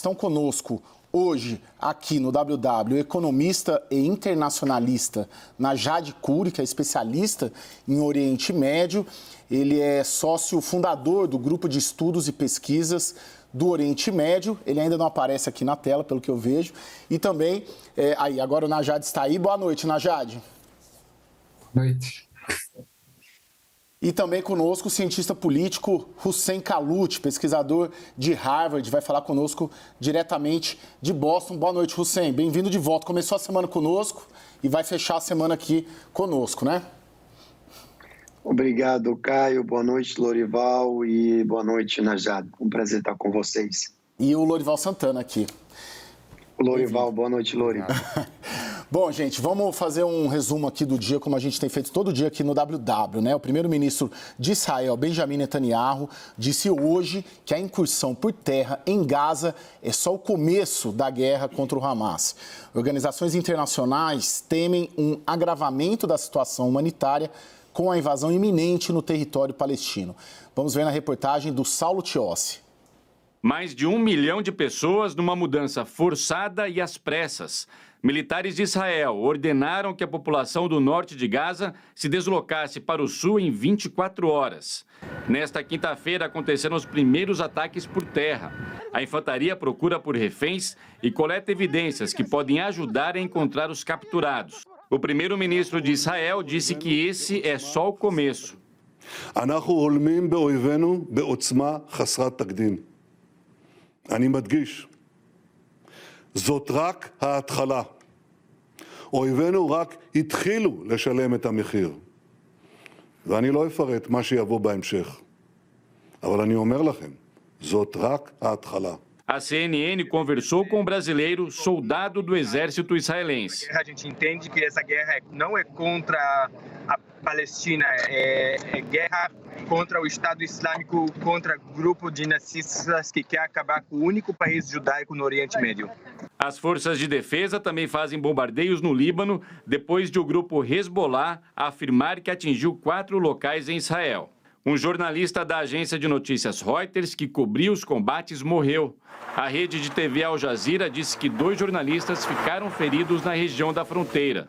estão conosco hoje aqui no WW, economista e internacionalista Najad Kuri, que é especialista em Oriente Médio. Ele é sócio fundador do Grupo de Estudos e Pesquisas do Oriente Médio. Ele ainda não aparece aqui na tela, pelo que eu vejo. E também, agora o Najad está aí. Boa noite, Najad. Boa noite. E também conosco o cientista político Hussein Kalut, pesquisador de Harvard, vai falar conosco diretamente de Boston. Boa noite, Hussein. Bem-vindo de volta. Começou a semana conosco e vai fechar a semana aqui conosco, né? Obrigado, Caio. Boa noite, Lorival. E boa noite, Najad. Um prazer estar com vocês. E o Lorival Santana aqui. O Lorival, boa noite, Lorival. Bom, gente, vamos fazer um resumo aqui do dia, como a gente tem feito todo dia aqui no WW, né? O primeiro-ministro de Israel, Benjamin Netanyahu, disse hoje que a incursão por terra em Gaza é só o começo da guerra contra o Hamas. Organizações internacionais temem um agravamento da situação humanitária com a invasão iminente no território palestino. Vamos ver na reportagem do Saulo Tiossi. Mais de 1 milhão de pessoas numa mudança forçada e às pressas. Militares de Israel ordenaram que a população do norte de Gaza se deslocasse para o sul em 24 horas. Nesta quinta-feira aconteceram os primeiros ataques por terra. A infantaria procura por reféns e coleta evidências que podem ajudar a encontrar os capturados. O primeiro-ministro de Israel disse que esse é só o começo. אנחנו הולמים באויבינו בעוצמה חסרת תקדים. אני מדגיש, זאת רק ההתחלה. אויבינו רק התחילו לשלם את המחיר. ואני לא אפרט מה שיבוא בהמשך. אבל אני אומר לכם, זאת רק ההתחלה. A CNN conversou com o brasileiro, soldado do exército israelense. A gente entende que essa guerra não é contra a Palestina, é guerra contra o Estado Islâmico, contra grupo de nazistas que quer acabar com o único país judaico no Oriente Médio. As forças de defesa também fazem bombardeios no Líbano, depois de o grupo Hezbollah afirmar que atingiu 4 locais em Israel. Um jornalista da agência de notícias Reuters, que cobriu os combates, morreu. A rede de TV Al Jazeera disse que 2 jornalistas ficaram feridos na região da fronteira.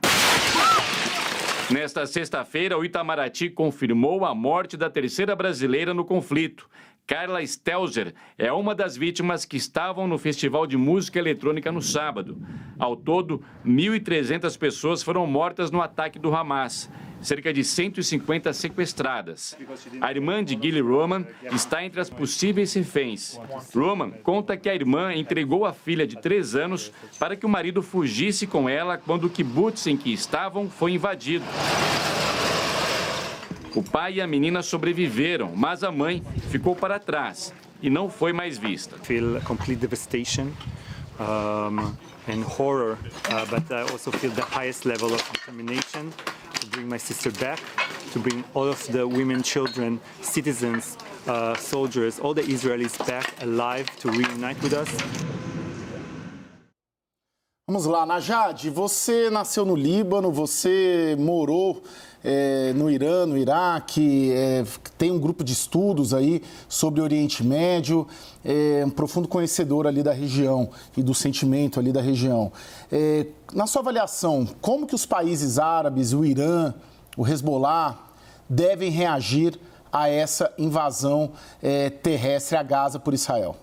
Nesta sexta-feira, o Itamaraty confirmou a morte da terceira brasileira no conflito. Carla Stelzer é uma das vítimas que estavam no Festival de Música Eletrônica no sábado. Ao todo, 1.300 pessoas foram mortas no ataque do Hamas. Cerca de 150 sequestradas. A irmã de Gili Roman está entre as possíveis reféns. Roman conta que a irmã entregou a filha de 3 anos para que o marido fugisse com ela quando o kibbutz em que estavam foi invadido. O pai e a menina sobreviveram, mas a mãe ficou para trás e não foi mais vista. Feel complete devastation and horror, but I also feel the highest level of determination to bring my sister back, to bring all of the women, children, citizens, soldiers, all the Israelis back alive to reunite with us. Vamos lá, Najad, você nasceu no Líbano, você morou no Irã, no Iraque, tem um grupo de estudos aí sobre o Oriente Médio, um profundo conhecedor ali da região e do sentimento ali da região. Na sua avaliação, como que os países árabes, o Irã, o Hezbollah, devem reagir a essa invasão terrestre a Gaza por Israel?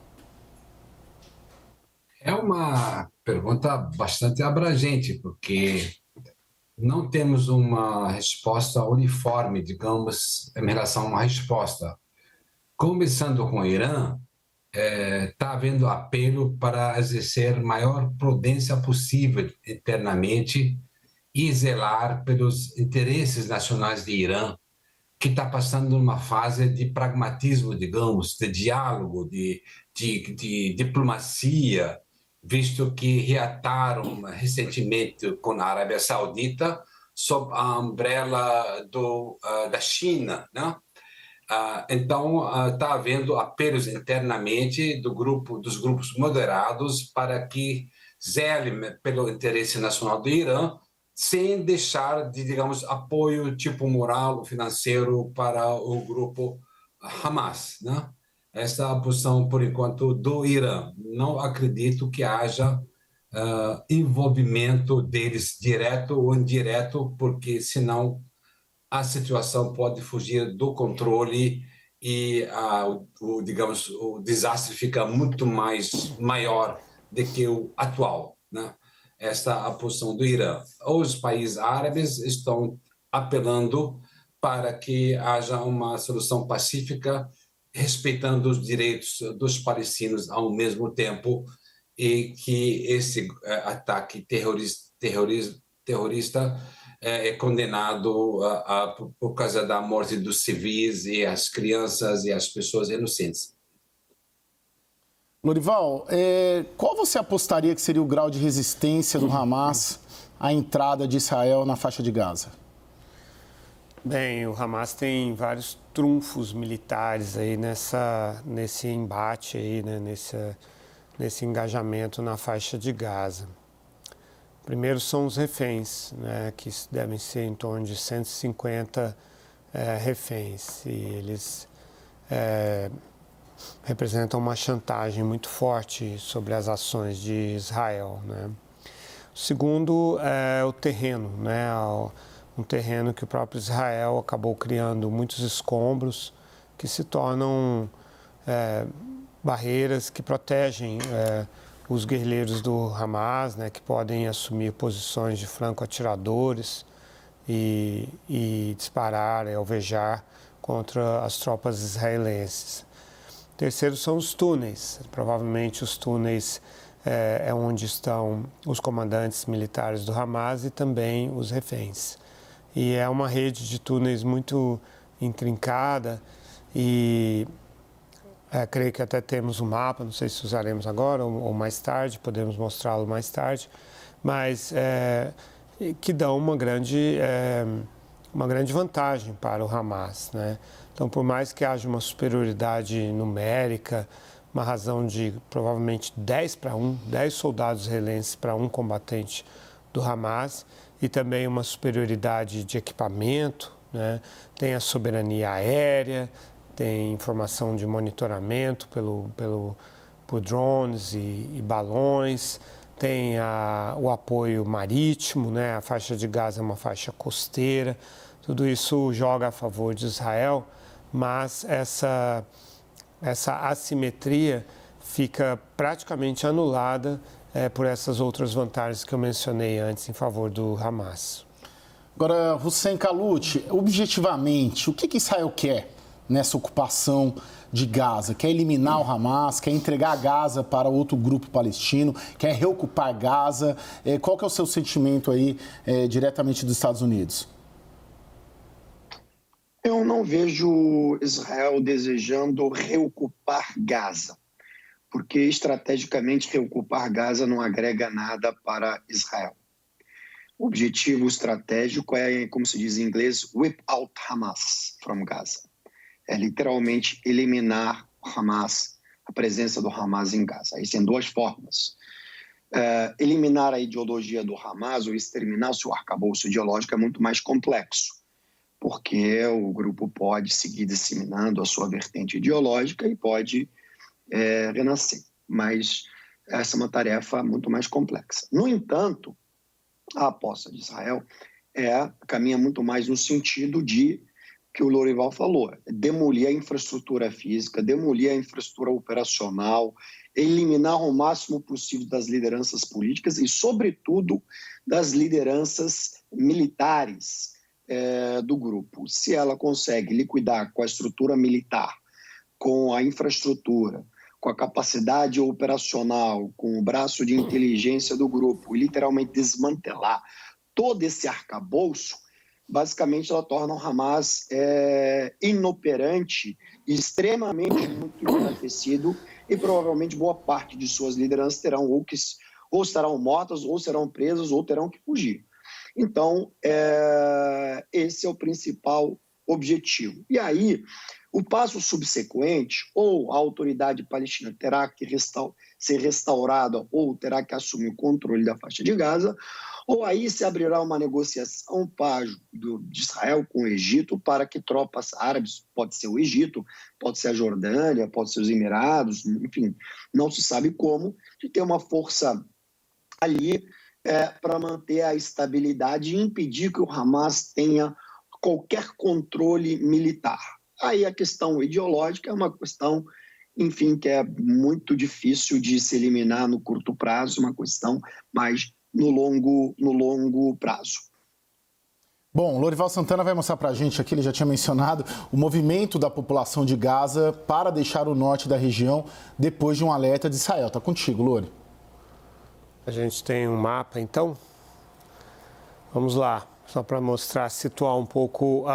É uma pergunta bastante abrangente, porque não temos uma resposta uniforme, digamos, em relação a uma resposta. Começando com o Irã, está havendo apelo para exercer maior prudência possível internamente e zelar pelos interesses nacionais de Irã, que está passando uma fase de pragmatismo, digamos, de diálogo, de diplomacia, visto que reataram recentemente com a Arábia Saudita sob a umbrella da China, né? Então, está havendo apelos internamente dos grupos moderados para que zelem pelo interesse nacional do Irã, sem deixar de, digamos, apoio tipo moral ou financeiro para o grupo Hamas, né? Essa é a posição, por enquanto, do Irã. Não acredito que haja envolvimento deles direto ou indireto, porque senão a situação pode fugir do controle e digamos, o desastre fica muito maior do que o atual, né? Esta é a posição do Irã. Os países árabes estão apelando para que haja uma solução pacífica, respeitando os direitos dos palestinos ao mesmo tempo, e que esse ataque terrorista é condenado por causa da morte dos civis e as crianças e as pessoas inocentes. Lorival, qual você apostaria que seria o grau de resistência do Hamas à entrada de Israel na faixa de Gaza? Bem, o Hamas tem vários trunfos militares aí nesse embate aí, né, nesse engajamento na faixa de Gaza. Primeiro são os reféns, né, que devem ser em torno de 150 reféns, e eles representam uma chantagem muito forte sobre as ações de Israel, né. O segundo é o terreno, né, um terreno que o próprio Israel acabou criando muitos escombros que se tornam barreiras que protegem os guerrilheiros do Hamas, né, que podem assumir posições de franco-atiradores e disparar, alvejar contra as tropas israelenses. Terceiro são os túneis. Provavelmente os túneis é onde estão os comandantes militares do Hamas e também os reféns. E é uma rede de túneis muito intrincada e creio que até temos um mapa, não sei se usaremos agora ou mais tarde, podemos mostrá-lo mais tarde, mas que dão uma grande vantagem para o Hamas, né? Então, por mais que haja uma superioridade numérica, uma razão de provavelmente 10 soldados israelenses para um combatente do Hamas, e também uma superioridade de equipamento, né? Tem a soberania aérea, tem informação de monitoramento por drones e balões, tem o apoio marítimo, né? A faixa de Gaza é uma faixa costeira, tudo isso joga a favor de Israel, mas essa assimetria fica praticamente anulada por essas outras vantagens que eu mencionei antes em favor do Hamas. Agora, Hussein Kaluti, objetivamente, o que Israel quer nessa ocupação de Gaza? Quer eliminar o Hamas? Quer entregar Gaza para outro grupo palestino? Quer reocupar Gaza? Qual que é o seu sentimento aí diretamente dos Estados Unidos? Eu não vejo Israel desejando reocupar Gaza, porque estrategicamente reocupar Gaza não agrega nada para Israel. O objetivo estratégico é, como se diz em inglês, whip out Hamas from Gaza. É literalmente eliminar o Hamas, a presença do Hamas em Gaza. Isso tem duas formas. Eliminar a ideologia do Hamas ou exterminar o seu arcabouço ideológico é muito mais complexo, porque o grupo pode seguir disseminando a sua vertente ideológica e pode renascer. Mas essa é uma tarefa muito mais complexa. No entanto, a aposta de Israel caminha muito mais no sentido de que o Lorival falou, demolir a infraestrutura física, demolir a infraestrutura operacional, eliminar o máximo possível das lideranças políticas e, sobretudo, das lideranças militares do grupo. Se ela consegue liquidar com a estrutura militar, com a infraestrutura, com a capacidade operacional, com o braço de inteligência do grupo e literalmente desmantelar todo esse arcabouço, basicamente ela torna o Hamas inoperante, extremamente muito enfraquecido e provavelmente boa parte de suas lideranças terão ou estarão mortas, ou serão presas, ou terão que fugir. Então, esse é o principal objetivo. E aí, O passo subsequente, ou a autoridade palestina terá que ser restaurada ou terá que assumir o controle da faixa de Gaza, ou aí se abrirá uma negociação de Israel com o Egito para que tropas árabes, pode ser o Egito, pode ser a Jordânia, pode ser os Emirados, enfim, não se sabe como, de ter uma força ali para manter a estabilidade e impedir que o Hamas tenha qualquer controle militar. Aí a questão ideológica é uma questão, enfim, que é muito difícil de se eliminar no curto prazo, uma questão mais no longo prazo. Bom, Lorival Santana vai mostrar para a gente aqui, ele já tinha mencionado, o movimento da população de Gaza para deixar o norte da região depois de um alerta de Israel. Está contigo, Lori. A gente tem um mapa, então. Vamos lá, só para mostrar, situar um pouco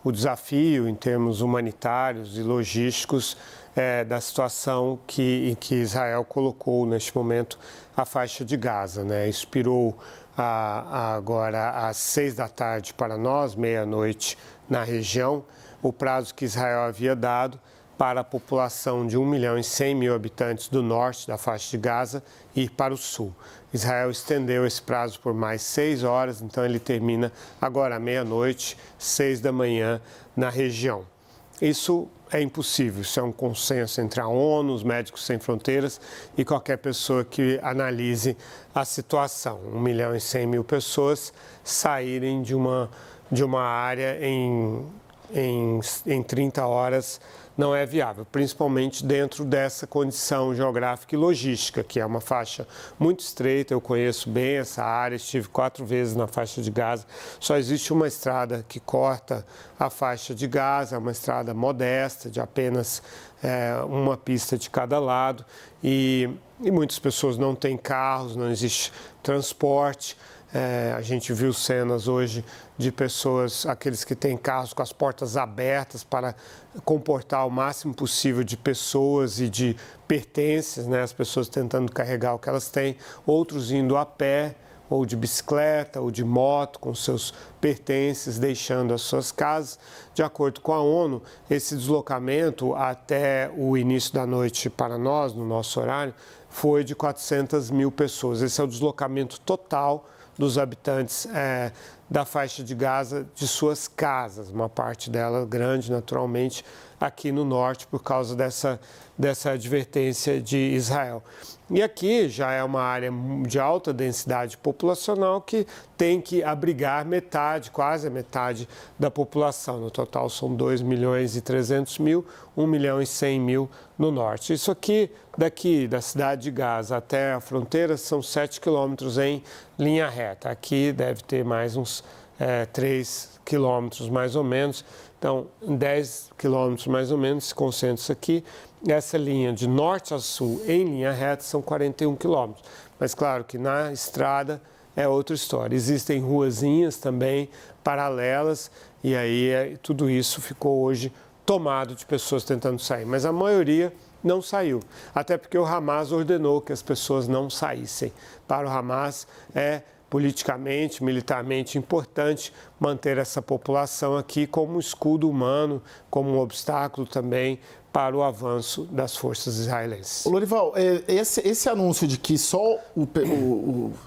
o desafio em termos humanitários e logísticos da situação em que Israel colocou neste momento a faixa de Gaza, né? Expirou agora às 6 da tarde para nós, meia-noite na região, o prazo que Israel havia dado para a população de 1.100.000 habitantes do norte da faixa de Gaza ir para o sul. Israel estendeu esse prazo por mais 6 horas, então ele termina agora à meia-noite, 6 da manhã, na região. Isso é impossível, isso é um consenso entre a ONU, os Médicos Sem Fronteiras e qualquer pessoa que analise a situação. 1.100.000 pessoas saírem de uma área em 30 horas não é viável, principalmente dentro dessa condição geográfica e logística, que é uma faixa muito estreita. Eu conheço bem essa área, estive 4 vezes na faixa de Gaza. Só existe uma estrada que corta a faixa de Gaza, é uma estrada modesta, de apenas uma pista de cada lado, e muitas pessoas não têm carros, não existe transporte. A gente viu cenas hoje de pessoas, aqueles que têm carros com as portas abertas para comportar o máximo possível de pessoas e de pertences, né? As pessoas tentando carregar o que elas têm, outros indo a pé, ou de bicicleta, ou de moto, com seus pertences, deixando as suas casas. De acordo com a ONU, esse deslocamento até o início da noite para nós, no nosso horário, foi de 400.000 pessoas. Esse é o deslocamento total dos habitantes da faixa de Gaza de suas casas, uma parte dela grande, naturalmente, aqui no norte, por causa dessa advertência de Israel. E aqui já é uma área de alta densidade populacional que tem que abrigar quase a metade da população. No total são 2.300.000, 1.100.000 no norte. Isso aqui, daqui da cidade de Gaza até a fronteira, são 7 quilômetros em linha reta. Aqui deve ter mais uns 3 quilômetros mais ou menos. Então, em 10 quilômetros mais ou menos, se concentra isso aqui. Essa linha de norte a sul em linha reta são 41 quilômetros. Mas claro que na estrada é outra história. Existem ruazinhas também paralelas e aí tudo isso ficou hoje tomado de pessoas tentando sair. Mas a maioria não saiu, até porque o Hamas ordenou que as pessoas não saíssem. Para o Hamas politicamente, militarmente importante manter essa população aqui como um escudo humano, como um obstáculo também para o avanço das forças israelenses. Lorival, esse anúncio de que só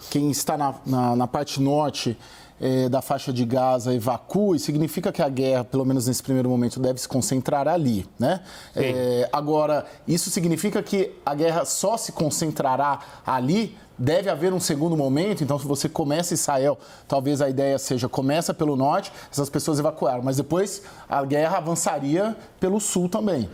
quem está na parte norte da faixa de Gaza evacue, significa que a guerra, pelo menos nesse primeiro momento, deve se concentrar ali, né? Agora, isso significa que a guerra só se concentrará ali? Deve haver um segundo momento? Então, se você começa Israel, talvez a ideia seja, começa pelo norte, essas pessoas evacuaram, mas depois a guerra avançaria pelo sul também.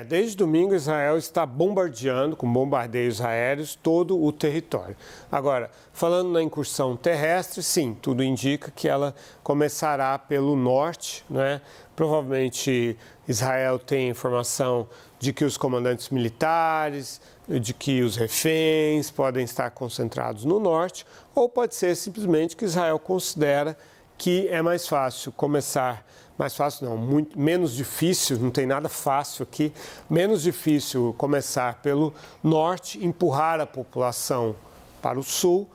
Desde domingo, Israel está bombardeando, com bombardeios aéreos, todo o território. Agora, falando na incursão terrestre, sim, tudo indica que ela começará pelo norte, né? Provavelmente Israel tem informação de que os comandantes militares, de que os reféns podem estar concentrados no norte, ou pode ser simplesmente que Israel considera que é mais fácil começar. Mais fácil não, muito menos difícil, não tem nada fácil aqui, menos difícil começar pelo norte, empurrar a população para o sul,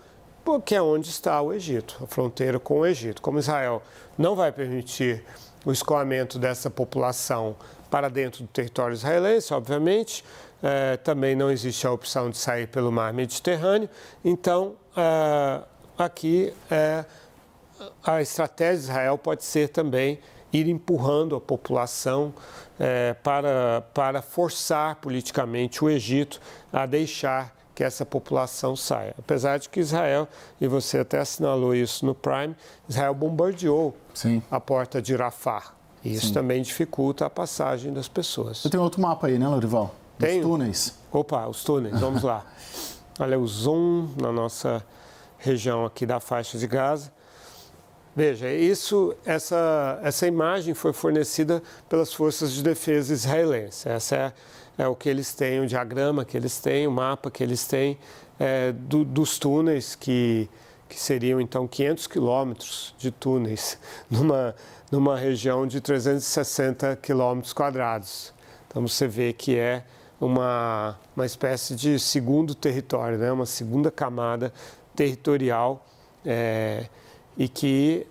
porque é onde está o Egito, a fronteira com o Egito. Como Israel não vai permitir o escoamento dessa população para dentro do território israelense, obviamente. Também não existe a opção de sair pelo mar Mediterrâneo. Então, aqui a estratégia de Israel pode ser também ir empurrando a população para forçar politicamente o Egito a deixar que essa população saia. Apesar de que Israel, e você até assinalou isso no Prime, Israel bombardeou a porta de Rafah. E isso também dificulta a passagem das pessoas. Você tem outro mapa aí, né, Lorival? Dos túneis. Opa, os túneis, vamos lá. Olha o zoom na nossa região aqui da faixa de Gaza. Veja, essa imagem foi fornecida pelas forças de defesa israelenses. Essa é o que eles têm, o diagrama que eles têm, o mapa que eles têm dos túneis, que seriam, então, 500 quilômetros de túneis numa região de 360 quilômetros quadrados. Então, você vê que é uma espécie de segundo território, né? Uma segunda camada territorial e que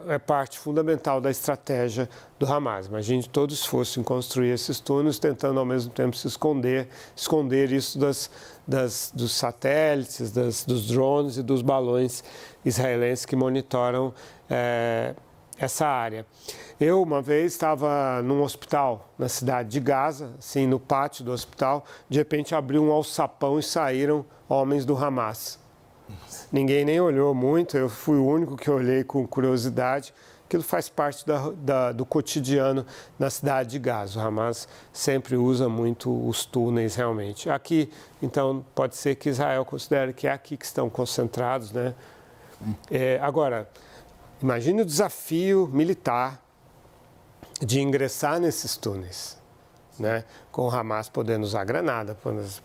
é parte fundamental da estratégia do Hamas. Imagine que todos fossem construir esses túneis, tentando ao mesmo tempo se esconder isso dos satélites, dos drones e dos balões israelenses que monitoram essa área. Eu, uma vez, estava num hospital na cidade de Gaza, assim, no pátio do hospital, de repente abriu um alçapão e saíram homens do Hamas. Ninguém nem olhou muito, eu fui o único que olhei com curiosidade. Aquilo faz parte do cotidiano na cidade de Gaza. O Hamas sempre usa muito os túneis, realmente. Aqui, então, pode ser que Israel considere que é aqui que estão concentrados, né? Agora, imagine o desafio militar de ingressar nesses túneis, né? Com o Hamas podendo usar granada,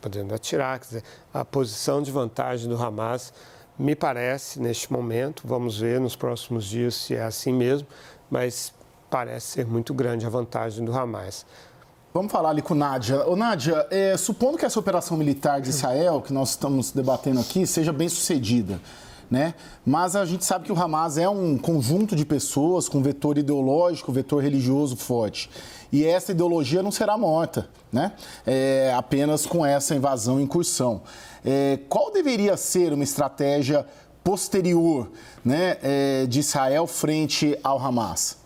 podendo atirar. Quer dizer, a posição de vantagem do Hamas, me parece, neste momento, vamos ver nos próximos dias se é assim mesmo, mas parece ser muito grande a vantagem do Hamas. Vamos falar ali com Nádia. Nádia, supondo que essa operação militar de Israel, que nós estamos debatendo aqui, seja bem sucedida, né? Mas a gente sabe que o Hamas é um conjunto de pessoas com vetor ideológico, vetor religioso forte. E essa ideologia não será morta, né? Apenas com essa invasão e incursão. Qual deveria ser uma estratégia posterior, né, de Israel frente ao Hamas?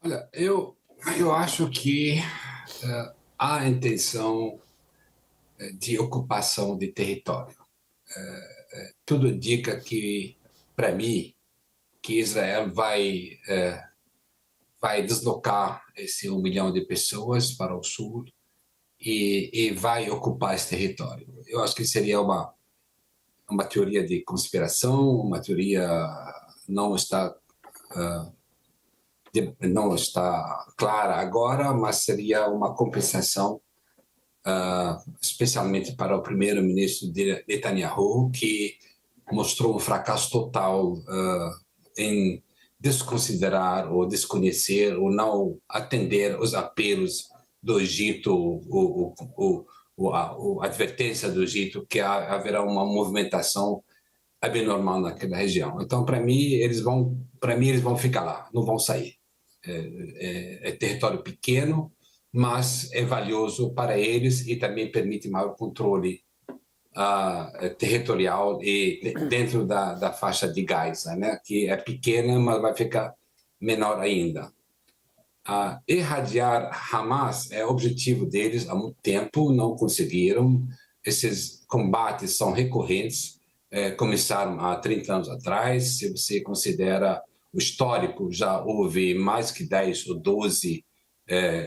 Olha, eu acho que há a intenção de ocupação de território. Tudo indica que, para mim, que Israel vai deslocar esse 1 milhão de pessoas para o sul e vai ocupar esse território. Eu acho que seria uma teoria de conspiração, uma teoria não está clara agora, mas seria uma compensação, especialmente para o primeiro-ministro Netanyahu, que mostrou um fracasso total em desconsiderar ou desconhecer ou não atender os apelos do Egito, a advertência do Egito que haverá uma movimentação abnormal naquela região. Então, para mim, eles vão ficar lá, não vão sair. É território pequeno, mas é valioso para eles e também permite maior controle territorial e dentro da faixa de Gaza, né, que é pequena, mas vai ficar menor ainda. Irradiar Hamas é objetivo deles há muito tempo, não conseguiram. Esses combates são recorrentes, começaram há 30 anos atrás. Se você considera o histórico, já houve mais que 10 ou 12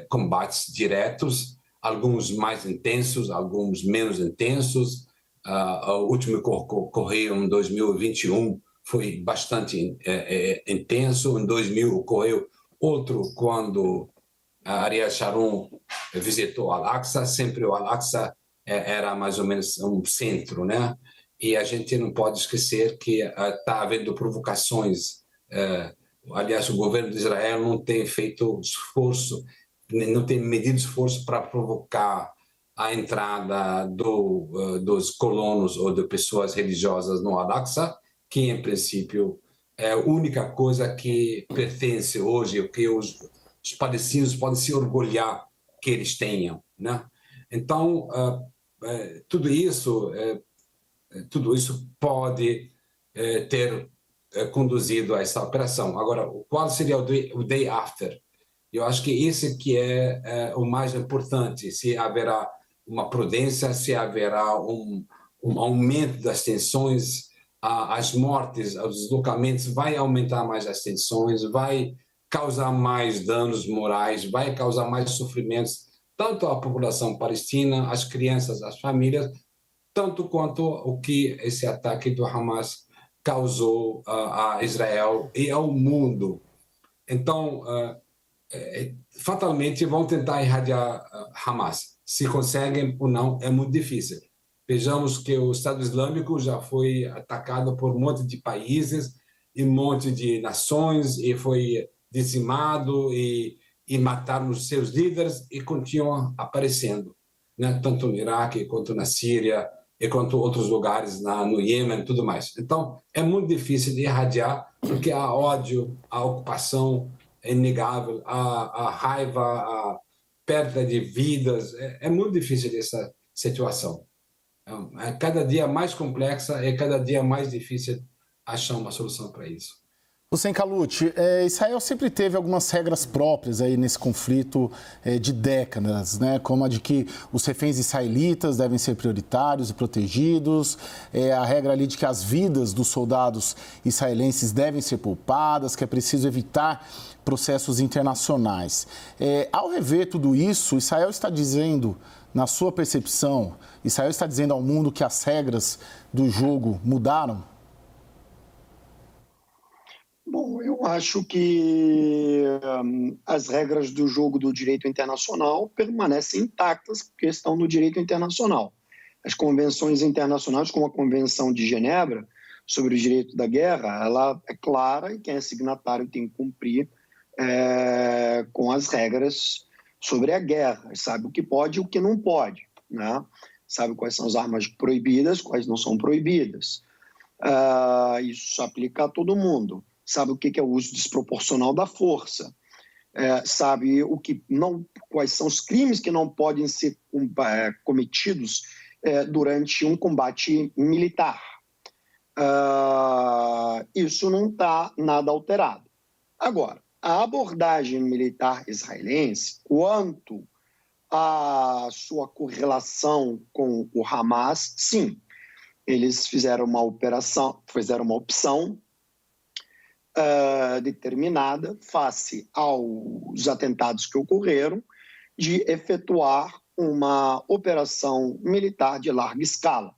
combates diretos, alguns mais intensos, alguns menos intensos. O último que ocorreu em 2021 foi bastante intenso. Em 2000 ocorreu outro quando Ariel Sharon visitou Al-Aqsa. Sempre o Al-Aqsa era mais ou menos um centro, né? E a gente não pode esquecer que está havendo provocações. Aliás, o governo de Israel não tem feito esforço, não tem medido esforço para provocar a entrada dos colonos ou de pessoas religiosas no Al-Aqsa, que em princípio é a única coisa que pertence hoje, o que os palestinos podem se orgulhar que eles tenham, né? Então, tudo isso pode ter conduzido a essa operação. Agora, qual seria o day after? Eu acho que esse que é o mais importante, se haverá uma prudência, se haverá um aumento das tensões, as mortes, os deslocamentos, vai aumentar mais as tensões, vai causar mais danos morais, vai causar mais sofrimentos, tanto à população palestina, às crianças, às famílias, tanto quanto o que esse ataque do Hamas causou a Israel e ao mundo. Então, fatalmente vão tentar irradiar Hamas. Se conseguem ou não, é muito difícil. Vejamos que o Estado Islâmico já foi atacado por um monte de países e um monte de nações e foi dizimado e mataram os seus líderes e continuam aparecendo, né? Tanto no Iraque quanto na Síria e quanto outros lugares no Iêmen e tudo mais. Então, é muito difícil de irradiar porque há ódio, há ocupação, é inegável, a raiva, a perda de vidas, é muito difícil essa situação. É cada dia mais complexa e cada dia mais difícil achar uma solução para isso. Hussein Kaluti, Israel sempre teve algumas regras próprias aí nesse conflito de décadas, né? Como a de que os reféns israelitas devem ser prioritários e protegidos, a regra ali de que as vidas dos soldados israelenses devem ser poupadas, que é preciso evitar processos internacionais. Ao rever tudo isso, Israel está dizendo, na sua percepção, Israel está dizendo ao mundo que as regras do jogo mudaram? Bom, eu acho que as regras do jogo do direito internacional permanecem intactas porque estão no direito internacional. As convenções internacionais, como a Convenção de Genebra sobre o direito da guerra, ela é clara e quem é signatário tem que cumprir com as regras sobre a guerra, sabe o que pode e o que não pode, né? Sabe quais são as armas proibidas, quais não são proibidas. Isso se aplica a todo mundo. Sabe o que é o uso desproporcional da força, sabe quais são os crimes que não podem ser cometidos durante um combate militar. Isso não está nada alterado. Agora, a abordagem militar israelense, quanto à sua correlação com o Hamas, sim, eles fizeram uma opção determinada face aos atentados que ocorreram de efetuar uma operação militar de larga escala,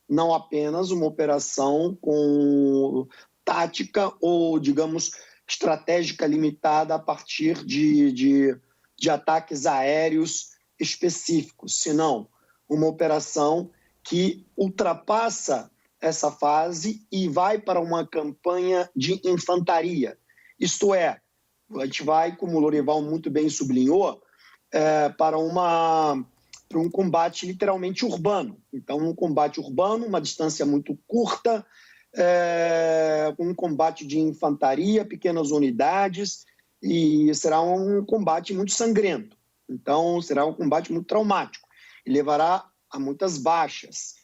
não apenas uma operação com tática ou, digamos, estratégica limitada a partir de ataques aéreos específicos, senão uma operação que ultrapassa essa fase e vai para uma campanha de infantaria. Isto é, a gente vai, como o Lorival muito bem sublinhou, para um combate literalmente urbano. Então, um combate urbano, uma distância muito curta, um combate de infantaria, pequenas unidades, e será um combate muito sangrento. Então, será um combate muito traumático e levará a muitas baixas.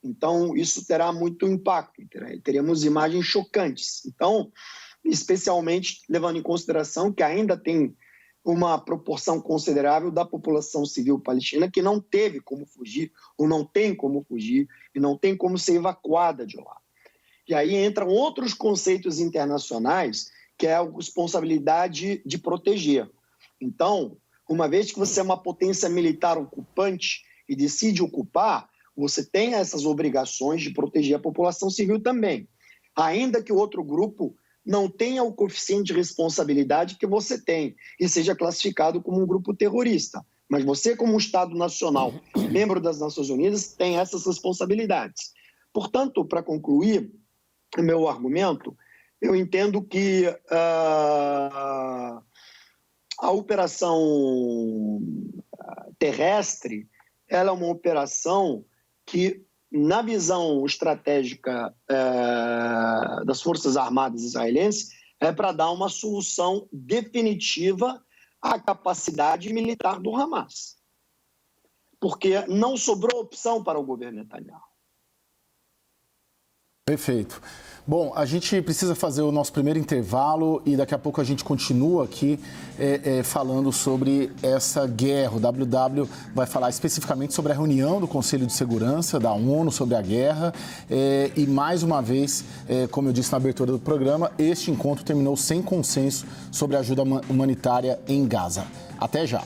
Então, isso terá muito impacto, teremos imagens chocantes. Então, especialmente levando em consideração que ainda tem uma proporção considerável da população civil palestina que não teve como fugir, ou não tem como fugir, e não tem como ser evacuada de lá. E aí entram outros conceitos internacionais, que é a responsabilidade de proteger. Então, uma vez que você é uma potência militar ocupante e decide ocupar, você tem essas obrigações de proteger a população civil também. Ainda que o outro grupo não tenha o coeficiente de responsabilidade que você tem e seja classificado como um grupo terrorista. Mas você, como um Estado nacional, membro das Nações Unidas, tem essas responsabilidades. Portanto, para concluir o meu argumento, eu entendo que a operação terrestre ela é uma operação que na visão estratégica das Forças Armadas israelenses, é para dar uma solução definitiva à capacidade militar do Hamas. Porque não sobrou opção para o governo Netanyahu. Perfeito. Bom, a gente precisa fazer o nosso primeiro intervalo e daqui a pouco a gente continua aqui falando sobre essa guerra. O WW vai falar especificamente sobre a reunião do Conselho de Segurança da ONU sobre a guerra e, mais uma vez, como eu disse na abertura do programa, este encontro terminou sem consenso sobre a ajuda humanitária em Gaza. Até já.